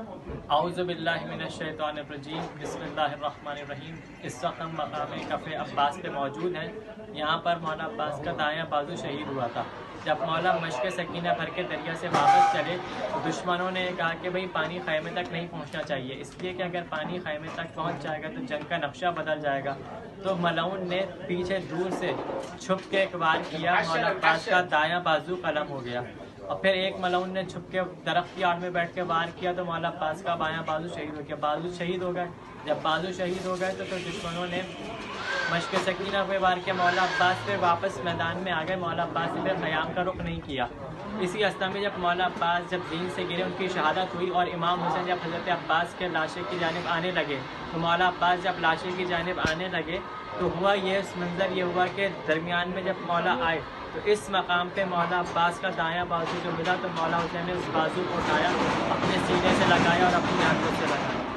اعوذ باللہ من الشیطان الرجیم، بسم اللہ الرحمن الرحیم۔ اس وقت ہم مقام کف عباس پہ موجود ہیں۔ یہاں پر مولا عباس کا دایاں بازو شہید ہوا تھا۔ جب مولا مشق سکینہ بھر کے دریا سے واپس چلے تو دشمنوں نے کہا کہ بھئی پانی خیمے تک نہیں پہنچنا چاہیے، اس لیے کہ اگر پانی خیمے تک پہنچ جائے گا تو جنگ کا نقشہ بدل جائے گا۔ تو ملعون نے پیچھے دور سے چھپ کے وار کیا، مولا عباس کا دایاں بازو قلم ہو گیا۔ اور پھر ایک ملعون نے چھپ کے درخت کی آڑ میں بیٹھ کے وار کیا تو مولا عباس کا بایاں بازو شہید ہو گیا۔ بازو شہید ہو گئے۔ جب بازو شہید ہو گئے تو دشمنوں نے مشق سکینہ پہ وار کیا، مولا عباس پہ واپس میدان میں آ گئے۔ مولا عباس نے پھر قیام کا رخ نہیں کیا۔ اسی اسنا میں جب مولا عباس جب دین سے گرے، ان کی شہادت ہوئی، اور امام حسین جب حضرت عباس کے لاشے کی جانب آنے لگے تو مولا عباس جب لاشے کی جانب آنے لگے تو ہوا یہ منظر یہ ہوا کہ درمیان میں جب مولا آئے تو اس مقام پہ مولا عباس کا دایاں بازو جو ملا تو مولا حسین نے اس بازو کو اٹھایا، اپنے سینے سے لگایا اور اپنی آنکھوں سے لگایا۔